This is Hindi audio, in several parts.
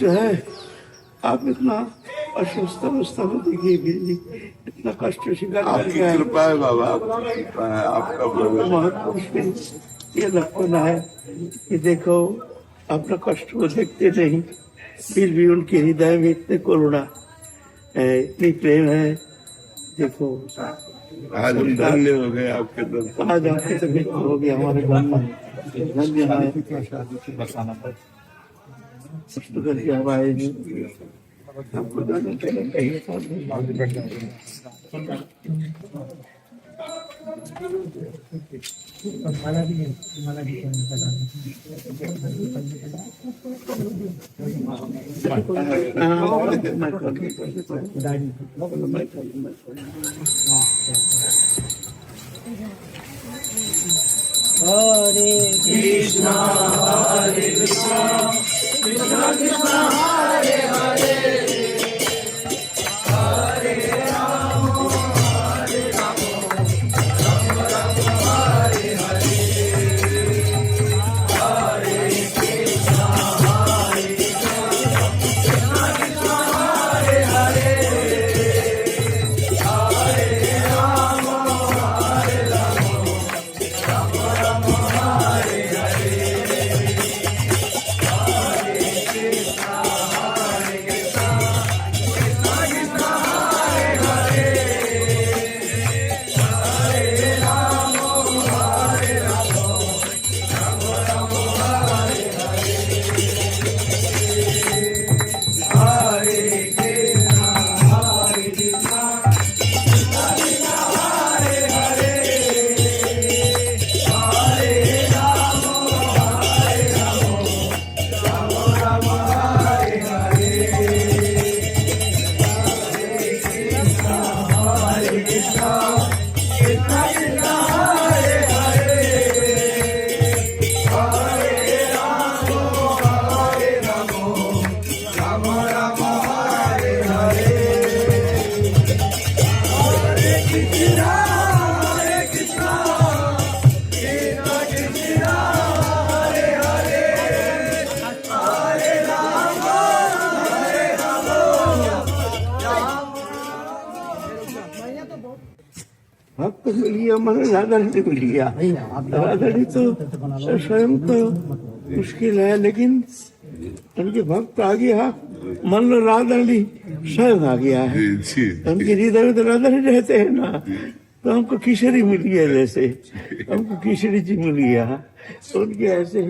कष्ट है। आप इतना अस्वस्थ अवस्था में देखिए भी इतना कष्ट स्वीकार आपकी करके आए। कृपा है बाबा, आपकी कृपा है, आपका बल। महापुरुष की ये लक्षण है कि देखो अपना कष्ट को देखते नहीं, फिर भी उनके हृदय में इतने करुणा है, इतनी प्रेम है। देखो आज हम धन्य हो गए आपके दर्शन। आज आपके तबीयत हो गया हमारे घर में धन्य है। कष्ट करके हम आए हैं, हमको जाना चाहिए। हरे कृष्णा कृष्णा कृष्णा हरे हरे हरे राम हरे राम राम राम हरे हरे हरे कृष्णा कृष्णा कृष्णा हरे हरे हरे राम हरे राम राम राम हरे हरे भक्त मिल गया मन राधारानी मिल गया। राधारानी तो स्वयं तो मुश्किल है, लेकिन उनके भक्त आ गया मन में राधारानी स्वयं आ गया है। उनके हृदय में तो राधारानी रहते हैं ना, तो हमको किशोरी मिल गया, जैसे हमको किशोरी जी मिल गया। तो उनके ऐसे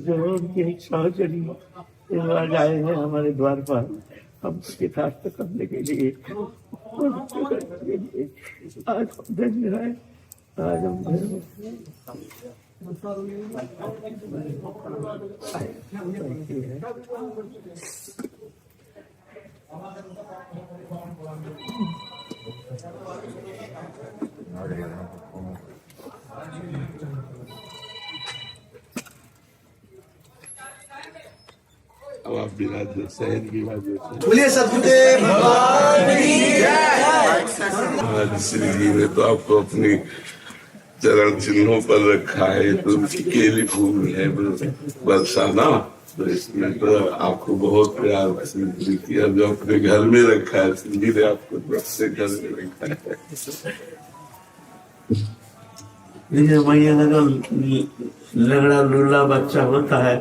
जो उनके सहचरी आज आए हैं हमारे द्वार पर, हम उसके साथ करने के लिए आज हम धन्य है। आज हम अब आप विराजे, सहज विराजे। बोलिए सद्गुरुदेव भगवान की जय। आज श्री जी ने तो आपको अपनी चरण चिन्हों पर रखा है, तो उनकी केली फूल है बरसाना, तो इसमें तो आपको बहुत प्यार श्री जी किया। जो अपने घर में रखा है, श्री जी ने आपको अपने घर में रखा है। मैया का लगड़ा लूला बच्चा होता है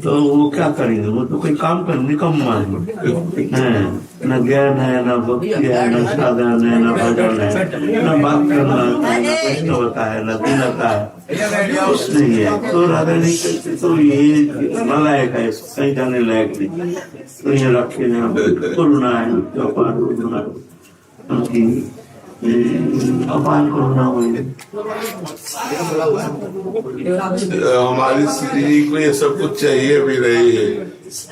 तो वो क्या करेंगे, वो तो कोई काम कर निकम्मा है। न ज्ञान है, न भक्ति है, न साधन है, न भजन है, न बात करना आता है, न कष्ट होता है, न दीनता है, कुछ नहीं है। तो राधा नहीं कहते तो ये नालायक है, कहीं जाने लायक नहीं। तो ये रखे करुणा है, अपार करुणा उनकी, अपार करुणा हुई। हमारी श्री जी को ये सब कुछ चाहिए भी नहीं है।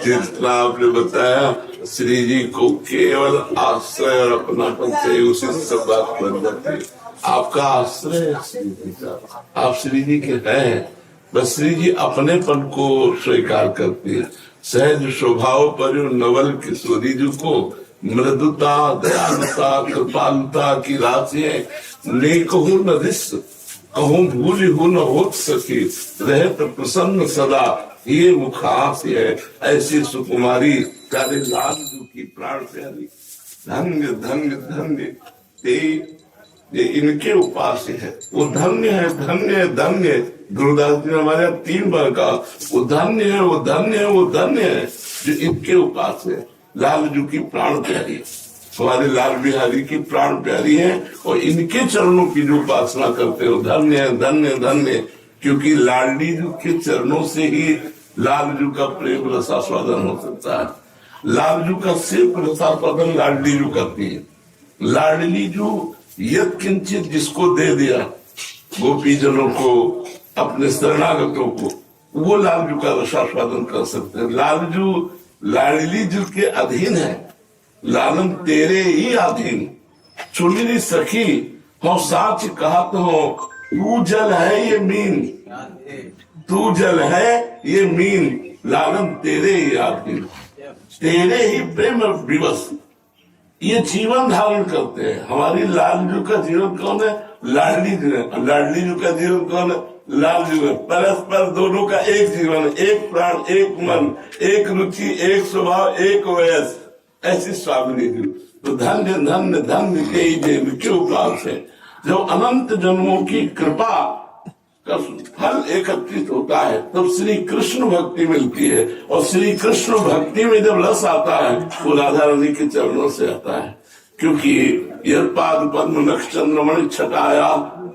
जितना आपने बताया, श्री जी को केवल आश्रय और अपनापन चाहिए, उसी से सब बात बन जाती है। आपका आश्रय है श्री जी का, आप श्री जी के हैं, बस श्री जी अपनेपन को स्वीकार करती है। सहज स्वभाव पर नवल किशोरी जी को मृदुता, दयालुता, कृपालुता की राशि है। नेकहु न रिस कहूँ भूल हूँ न हो सके, रहत प्रसन्न सदा ये मुखास है, ऐसी सुकुमारी प्यारे लाल जू की प्राण प्यारी। धन्य धन्य धन्य ये इनके उपास्य है, वो धन्य है, धन्य है, धन्य है। गुरुदास जी ने हमारे 3 बार कहा वो धन्य है, वो धन्य है, वो धन्य है जो इनके उपास्य है। लाल जू की प्राण प्यारी, हमारे लाल बिहारी की प्राण प्यारी है, और इनके चरणों की जो उपासना करते हो धन्य है, धन्य धन्य। क्योंकि लाडली जू के चरणों से ही लाल जू का प्रेम रसास्वादन हो सकता है। लाल जू का सिर्फ रसास्वादन लाडली जू करती है। लाडली जू यद किंचित जिसको दे दिया गोपीजनों को, अपने शरणागतों को, वो लाल जू का रसास्वादन कर सकते हैं। लाल जू लाडली जू के अधीन है। लालन तेरे ही अधीन चुनरी सखी हो साच कहा तो तू जल है ये मीन, तू जल है ये मीन, लालन तेरे ही अधीन, तेरे ही प्रेम विवश ये जीवन धारण करते हैं। हमारी लाल जू का जीवन कौन है? लाडली जू है। लाडली जू का जीवन कौन है? लाल जू है। परस्पर दोनों का एक जीवन, एक प्राण, एक मन, एक रुचि, एक स्वभाव, एक वयस, ऐसी स्वामिनी जू। तो धन्य धन्य धन्य के उपलाभ है। जब अनंत जन्मों की कृपा का फल एकत्रित होता है तब श्री कृष्ण भक्ति मिलती है, और श्री कृष्ण भक्ति में जब रस आता है वो राधा रानी के चरणों से आता है। क्योंकि यह पाद पद्म नख चंद्रमणि छटाया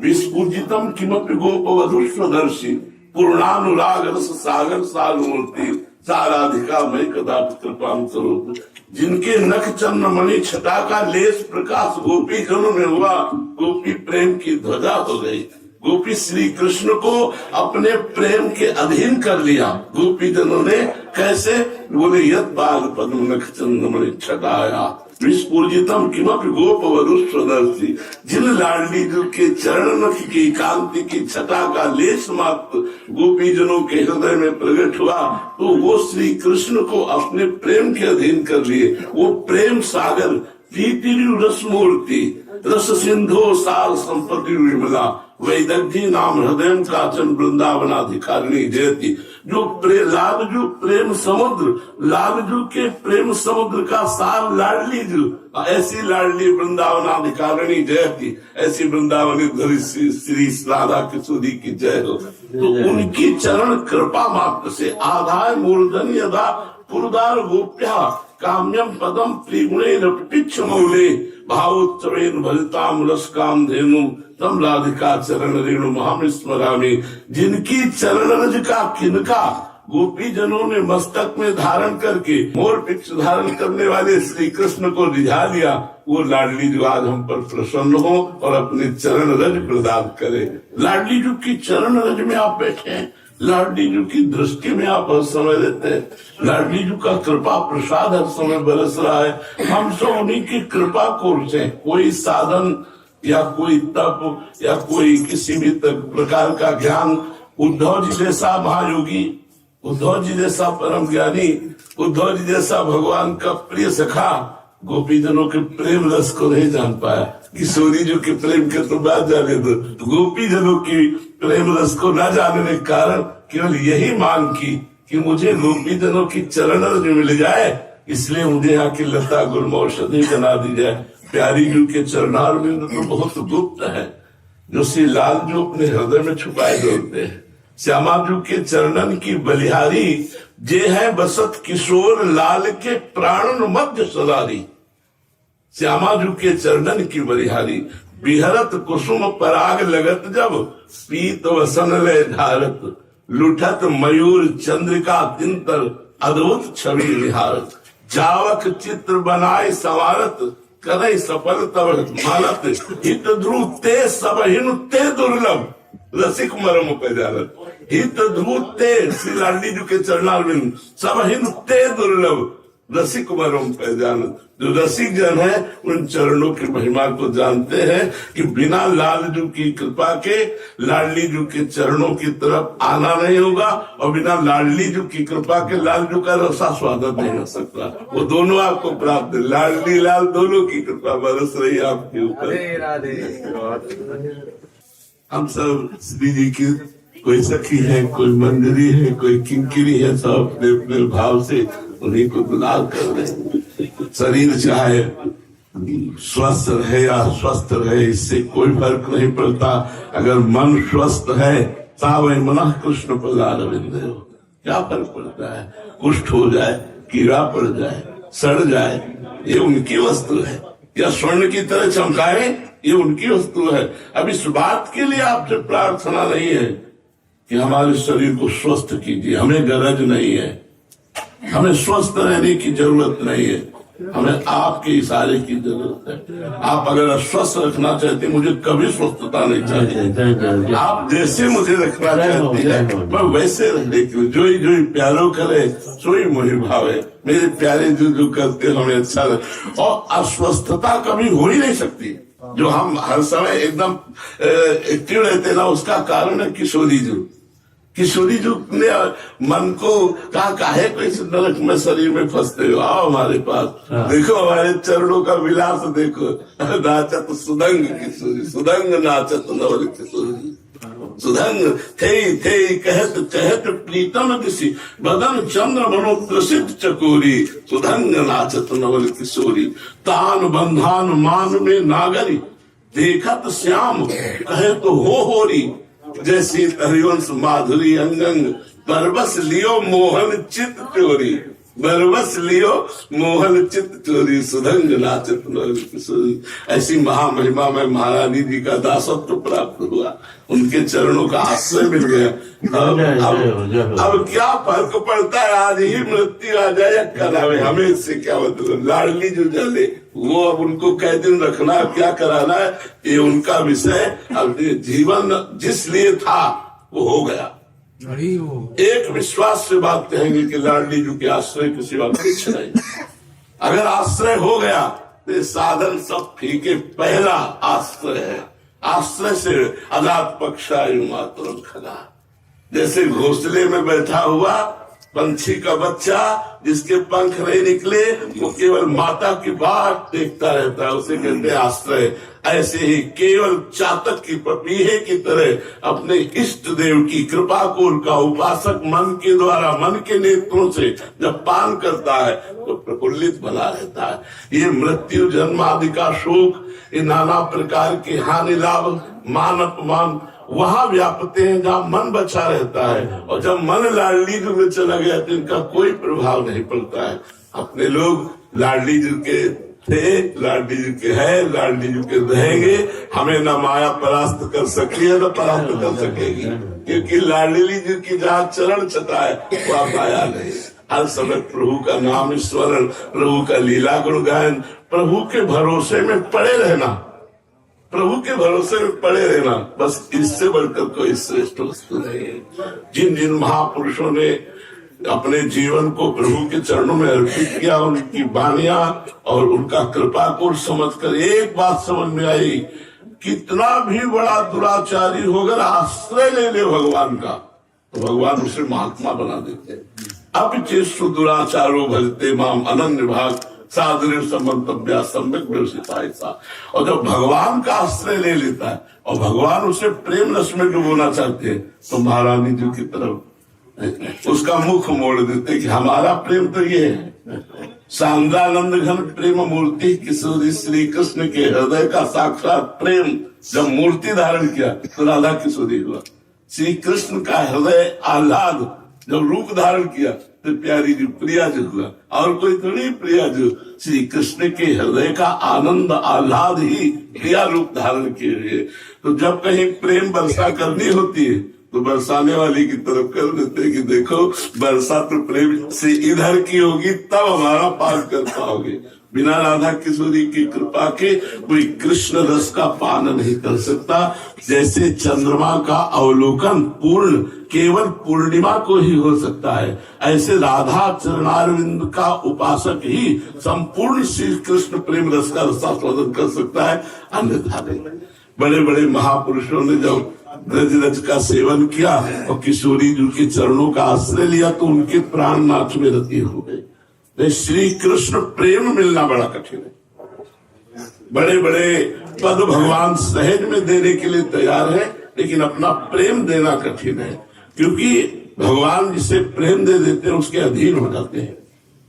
विस्पूजितम किमपि गोप वधुष्वदर्शी पूर्णानुराग रस सागर सागमूर्ति साराधिका मई कदापि कृपाम करो। जिनके नख चंद्रमणि छटा का लेस प्रकाश गोपी जनों में हुआ, गोपी प्रेम की ध्वजा हो गई। गोपी श्री कृष्ण को अपने प्रेम के अधीन कर लिया। गोपी जनों ने कैसे? बोले यद बाल पद्म नख चंद्रमणि छटाया विस्फूर्जितम किमपि गोप वधुष्वदर्शी। जिन लाडली जू के चरण नख की कांति की छटा का लेस मात्र गोपी जनों के हृदय में प्रकट हुआ तो वो श्री कृष्ण को अपने प्रेम के अधीन कर लिए। वो प्रेम सागर प्रीति रस मूर्ति रस सिंधु सार संपत्ति विमला वैदग्धी नाम हृदय काचन वृंदावनाधिकारिणी जयती। जो लालजू प्रेम समुद्र, लालजू के प्रेम समुद्र का सार लाडली जू, ऐसी लाडली वृंदावनाधिकारिणी जयती, ऐसी वृंदावनी धरी श्री राधा किशोरी की जय हो। तो उनकी चरण कृपा मात्र से आधाय मूर्धन यदा पुरदार गोप्या काम्यम पदम त्रिगुणे रपिच्छ मौले भावोत्तरेण भजताम रस काम धेनु तम राधिका चरण रेणु महास्मरामी। जिनकी चरण रज का किनका गोपी जनों ने मस्तक में धारण करके मोर पिक्ष धारण करने वाले श्री कृष्ण को रिझा लिया, वो लाडली जो आज हम पर प्रसन्न हो और अपने चरण रज प्रदान करे। लाडली जो की चरण रज में आप बैठे हैं, लाडली जू की दृष्टि में आप हर समय रहते हैं, लाडली जू का कृपा प्रसाद हर समय बरस रहा है। हम सब उन्हीं की कृपा को से कोई साधन या कोई तप या कोई किसी भी प्रकार का ज्ञान, उद्धव जी जैसा महायोगी, उद्धव जी जैसा परम ज्ञानी, उद्धव जी जैसा भगवान का प्रिय सखा गोपी जनों के प्रेम रस को नहीं जान पाया। किशोरी जी के प्रेम के तो बात जाने दो, गोपी जनों की प्रेम रस को न जानने के कारण केवल यही मांग की कि मुझे गोपी जनों की चरण रज मिल जाए, इसलिए मुझे यहाँ की लता गुल्म औषधि बना दी जाए। प्यारी जू के चरणार में तो बहुत गुप्त है जो श्री लाल जो अपने हृदय में छुपाए डोलते हैं। श्यामा जू के चरणन की बलिहारी जे है बसत किशोर लाल के प्राणन मध्य सदारी। श्यामा जू के चरणन की बलिहारी बिहरत कुसुम पराग लगत जब पीत वसन ले धारत लुठत मयूर चंद्रिका तिंतर अद्भुत छवि निहारत जावक चित्र बनाए संवारत कदई सफल तब मानत हित ध्रुव ते सब हिन ते दुर्लभ रसिक मरम पे जानत। हित ध्रुव ते श्री लाडली जू के चरणारविंद सब हिन ते दुर्लभ रसिक मरम पे जानत। जो रसिक जन है उन चरणों की महिमा को जानते हैं कि बिना लाल जू की कृपा के लाडली जू के चरणों की तरफ आना नहीं होगा, और बिना लाडली जू की कृपा के लाल जू का रसा स्वागत नहीं हो सकता। वो दोनों आपको प्राप्त है, लाडली लाल दोनों की कृपा बरस रही आपके ऊपर। हम सब श्री जी की कोई सखी है, कोई मंजरी है, कोई किंकिरी है, सब अपने अपने भाव से उन्हीं को दुलार कर रहे हैं। शरीर चाहे स्वस्थ रहे या स्वस्थ रहे, इससे कोई फर्क नहीं पड़ता। अगर मन स्वस्थ है सावै मनः कृष्ण पदारविंद, क्या फर्क पड़ता है? कुष्ठ हो जाए, कीड़ा पड़ जाए, सड़ जाए, ये उनकी वस्तु है। या स्वर्ण की तरह चमकाए, ये उनकी वस्तु है। अब इस बात के लिए आपसे प्रार्थना नहीं है कि हमारे शरीर को स्वस्थ कीजिए, हमें गरज नहीं है, हमें स्वस्थ रहने की जरूरत नहीं है, हमें आपके इशारे की जरूरत है। आप अगर अस्वस्थ रखना चाहते, मुझे कभी स्वस्थता नहीं चाहिए। आप जैसे मुझे रखना चाहते हैं मैं वैसे रहने की, जो ही प्यारो करे सोई मोहि भावे। मेरे प्यारे जो करते हमें अच्छा लगे। और अस्वस्थता कभी हो ही नहीं सकती। जो हम हर समय एकदम एक्टिव रहते ना, उसका कारण है किशोरी जी ने मन को कहा, काहे कोई नरक में शरीर में फंसते हो, आओ हमारे पास, देखो हमारे चरणों का विलास देखो। नाचत सुदंग किशोरी, सुदंग नाचत नवल किशोरी, सुदंग थे कहत चहत प्रीतम किसी, बदन चंद्र मनो प्रसिद्ध चकोरी, सुदंग नाचत नवल किशोरी, तान बंधान मान में नागरी, देखत श्याम कहे तो होरी, जैसी हरिवंश माधुरी अंगंग, बरबस लियो मोहन चित चोरी, बरबस लियो मोहन चित चोरी, सुदंग नाचत किशोरी। ऐसी महामहिमा में महारानी जी का दासत्व प्राप्त हुआ, उनके चरणों का आश्रय मिल गया। अब क्या फर्क पड़ता है? आज ही मृत्यु आ जाए करावे, हमें इससे क्या मतलब? लाडली जो जले वो अब उनको कै दिन रखना, क्या कराना है, ये उनका विषय। अब जीवन जिस लिए था वो हो गया। एक विश्वास से बात कहेंगे कि लाडली जी के आश्रय के सिवा कुछ नहीं। अगर आश्रय हो गया तो साधन सब फीके। पहला आश्रय है, आश्रय से अजात पक्षायु मातरम खला। जैसे घोंसले में बैठा हुआ पंछी का बच्चा जिसके पंख नहीं निकले, वो केवल माता की बात देखता रहता है, उसे कहते हैं आश्रय। ऐसे ही केवल चातक की पपीहे की तरह अपने इष्ट देव की कृपा को उनका उपासक मन के द्वारा, मन के नेत्रों से जब पान करता है तो प्रफुल्लित बना रहता है। ये मृत्यु जन्म आदि का शोक, ये नाना प्रकार के हानि लाभ, मान अपमान वहां व्यापते हैं जहाँ मन बचा रहता है। और जब मन लाडली जी में चला गया तो इनका कोई प्रभाव नहीं पड़ता है। अपने लोग लाडली जी के थे, लाडली जी के है, लाडली जी के रहेंगे। हमें न माया परास्त कर सकी है न परास्त कर सकेगी, क्योंकि लाडली जी की जहाँ चरण छटा है वह माया नहीं। हर समय प्रभु का नाम स्मरण, प्रभु का लीला गुण गायन, प्रभु के भरोसे में पड़े रहना, प्रभु के भरोसे में पड़े रहना, बस इससे बढ़कर कोई श्रेष्ठ वस्तु नहीं है। जिन जिन महापुरुषों ने अपने जीवन को प्रभु के चरणों में अर्पित किया, उनकी बानियां और उनका कृपा को समझकर एक बात समझ में आई, कितना भी बड़ा दुराचारी होकर आश्रय ले ले भगवान का, तो भगवान उसे महात्मा बना देते। अब चेष्टु दुराचारो भजते माम अनन्य भाग साधु संबंधव्या सम्यक व्यवसिता। और जब भगवान का आश्रय ले लेता है और भगवान उसे प्रेम रस में डुबोना चाहते हैं तो महारानी जी की तरफ उसका मुख मोड़ देते कि हमारा प्रेम तो ये है। सांद्रानंद घन प्रेम मूर्ति किशोरी श्री कृष्ण के हृदय का साक्षात प्रेम जब मूर्ति धारण किया तो राधा किशोरी हुआ। श्री कृष्ण का हृदय आह्लाद जब रूप धारण किया तो प्यारी जी प्रिया जी हुआ। और कोई थोड़ी प्रिया जी, श्री कृष्ण के हृदय का आनंद आह्लाद ही प्रिया रूप धारण किए हुए। तो जब कहीं प्रेम वर्षा करनी होती है तो बरसाने वाली की तरफ कर देते कि देखो वर्षा तो प्रेम से इधर की होगी तब हमारा पार कर पाओगे। बिना राधा किशोरी की कृपा के कोई कृष्ण रस का पान नहीं कर सकता। जैसे चंद्रमा का अवलोकन पूर्ण केवल पूर्णिमा को ही हो सकता है, ऐसे राधा चरणारविंद का उपासक ही संपूर्ण श्री कृष्ण प्रेम रस का रसास्वादन कर सकता है, अन्यथा नहीं। बड़े बड़े महापुरुषों ने जब ब्रज रज का सेवन किया और किशोरी जी के चरणों का आश्रय लिया तो उनके प्राण नाथ में रति हो गए। श्री कृष्ण प्रेम मिलना बड़ा कठिन है। बड़े बड़े पद भगवान सहज में देने के लिए तैयार है, लेकिन अपना प्रेम देना कठिन है, क्योंकि भगवान जिसे प्रेम दे देते हैं उसके अधीन हो जाते हैं,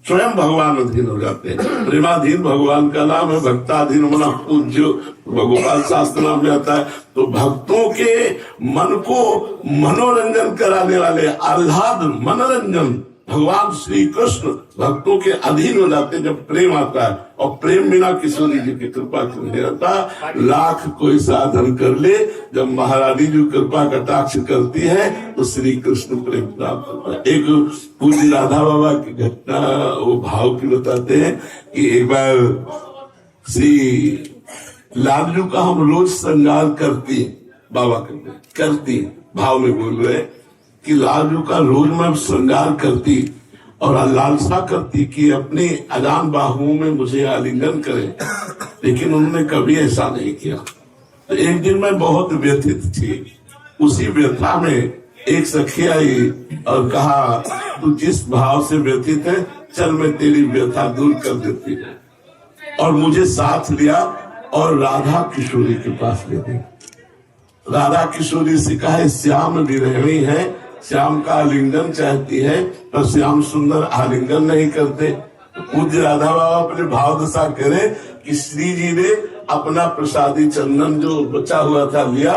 स्वयं भगवान अधीन हो जाते हैं। प्रेमाधीन भगवान का नाम है, भक्ताधीन मना पूज्य भगवान शास्त्र नाम में आता है। तो भक्तों के मन को मनोरंजन कराने वाले आह्लाद मनोरंजन भगवान श्री कृष्ण भक्तों के अधीन हो जाते हैं जब प्रेम आता है। और प्रेम बिना किशोरी जी की कृपा नहीं रहता। लाख कोई साधन कर ले, जब महारानी जी कृपा कटाक्ष करती है तो श्री कृष्ण प्रेम प्राप्त होता है। एक पूज्य राधा बाबा की घटना वो भाव की बताते हैं कि एक बार श्री लालजू का हम रोज श्रृंगार करती, बाबा करती भाव में बोल रहे कि लालजू का रोज मैं श्रृंगार करती और लालसा करती कि अपने अजान बाहुओं में मुझे आलिंगन करें, लेकिन उन्होंने कभी ऐसा नहीं किया। तो एक दिन मैं बहुत व्यथित थी, उसी व्यथा में एक सखी आई और कहा तू जिस भाव से व्यथित है चल मैं तेरी व्यथा दूर कर देती हूँ, और मुझे साथ लिया और राधा किशोरी के पास ले गई। राधा किशोरी से कहा श्याम विरहिणी है, श्याम का आलिंगन चाहती है पर श्याम सुंदर आलिंगन नहीं करते। पूज्य राधा बाबा अपने भाव दशा करे कि श्री जी ने अपना प्रसादी चंदन जो बचा हुआ था लिया,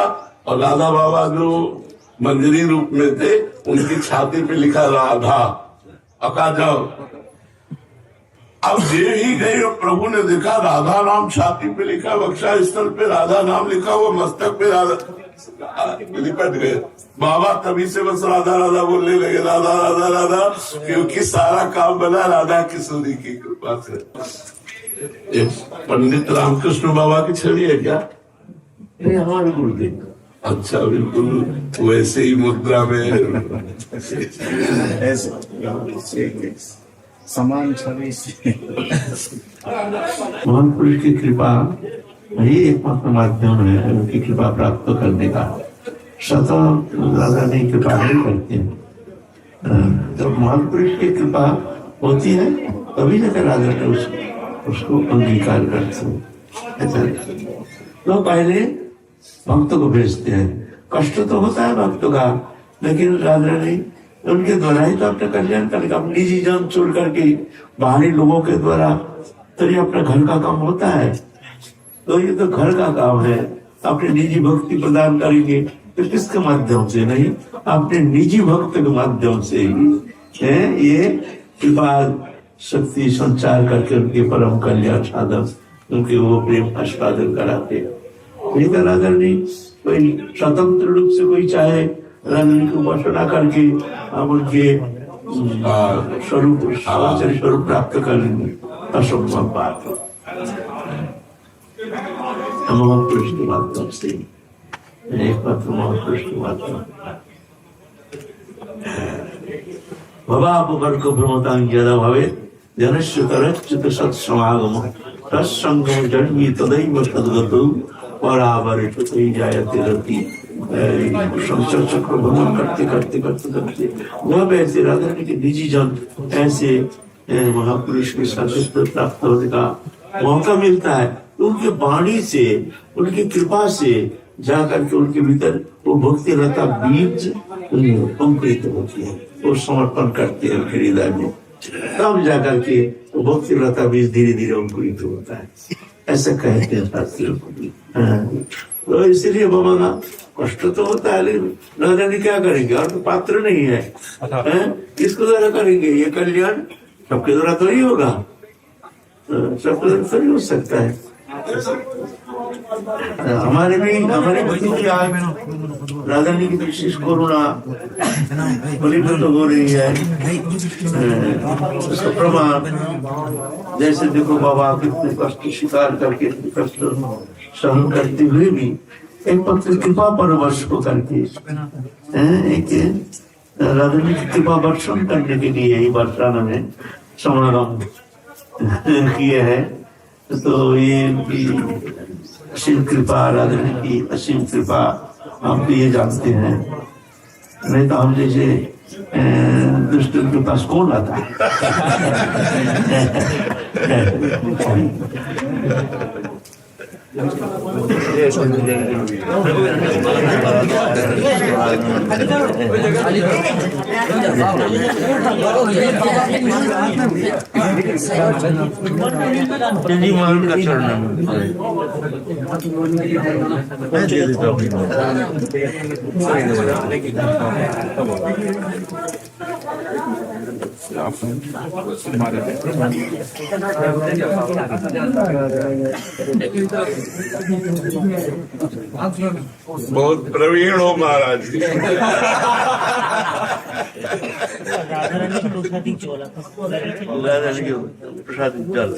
और राधा बाबा जो मंजरी रूप में थे उनकी छाती पे लिखा राधा, अका जाओ। अब देव ही गए और प्रभु ने देखा राधा नाम छाती पे लिखा, वक्षा स्थल पे राधा नाम लिखा हुआ, मस्तक पे राधा, लिपट गए। बाबा तभी से बस राधा राधा बोलने लगे, राधा राधा राधा, क्योंकि सारा काम बना राधा किशोरी की कृपा से। पंडित रामकृष्ण बाबा की छवि है क्या? ये हमारे गुरुदेव। अच्छा, बिल्कुल वैसे ही मुद्रा में समान छवि महापुरुष की कृपा यही एकमात्र माध्यम है उनकी कृपा प्राप्त करने का। स्वतः राधा नहीं कृपा नहीं करते हैं। जब महापुरुष की कृपा होती है तभी जाकर राधा ने उसको अंगीकार करते हैं। तो पहले भक्तों को भेजते हैं, कष्ट तो होता है भक्तों का, लेकिन राधा ने उनके द्वारा ही तो अपना कल्याण करेगा। निजी जन छोड़ करके बाहरी लोगों के द्वारा तो ये अपना घर का काम होता है, तो ये तो घर का काम है। अपने निजी भक्ति प्रदान करेंगे तो किसके माध्यम से? नहीं, अपने निजी भक्त के माध्यम से ही है ये कृपा शक्ति संचार करके उनके परम कल्याण साधन, उनके वो प्रेम आस्वादन कराते। राधा ने कोई स्वतंत्र रूप से कोई चाहे राधा को उपासना करके हम उनके स्वरूप प्राप्त कर लेंगे, असंभव बात है। महापुरुष के माध्यम से एकमात्र महापुरुष के माध्यम भवापवर्ग भ्रमतां यदा भवेत् जनस्य तरच्युत सत्समागम तत्संगम जन्मी तदैव तद्गतो परावरितुते जायते रति। संसार चक्र भ्रमण करते करते करते करते वह ऐसे राधा के निजी जन ऐसे महापुरुष के सानिध्य प्राप्त होने का मौका मिलता है। उनके वाणी से, उनकी कृपा से जाकर के उनके भीतर वो भक्ति लता बीज अंकुरित होती है, वो समर्पण करते हैं उनके हृदय में, तब जाकर के वो भक्ति लता बीज धीरे धीरे अंकुरित होता है, ऐसा कहते हैं शास्त्रियों को। तो इसलिए बाबा का कष्ट तो होता है, लेकिन राधा ने क्या करेंगे, और तो पात्र नहीं है, किसको द्वारा करेंगे ये कल्याण? सबके द्वारा तो ही होगा, सबके द्वारा तो नहीं हो सकता है। हमारे भक्ति आज राधा रानी की विशेष करुणा फलीभूत हो रही है, उसका प्रमाण जैसे देखो बाबा कितने कष्ट स्वीकार करके कष्ट सहन करते हुए भी एक पत्र कृपा पर वर्ष को करके एक राधा रानी की कृपा वर्षण करने के लिए ही वर्षाना में समागम किए है। तो ये असीम कृपा, राधा रानी की असीम कृपा हम तो ये जानते हैं, नहीं तो हम जैसे दुष्ट के पास कौन आता है? जी मान का चढ़ना मैं दे देता हूँ। बहुत प्रवीण हो महाराज जी। प्रसाद चल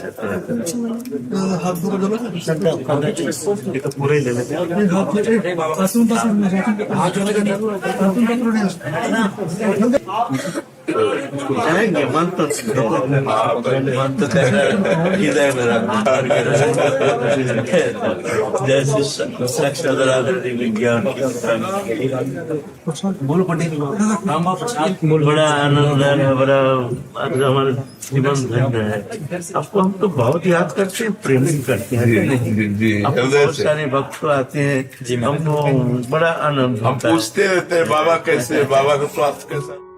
पूरे ले लेते जाएंगे मन तो हृदय में जैसे विज्ञान बड़ा आनंद है, बड़ा हमारे जीवन धन्य है। आपको हम तो बहुत याद करते हैं, प्रेम करते हैं। अब बहुत सारे भक्त आते हैं, हमको बड़ा आनंद हम पूछते रहते हैं बाबा कैसे, बाबा का स्वास्थ्य कैसा।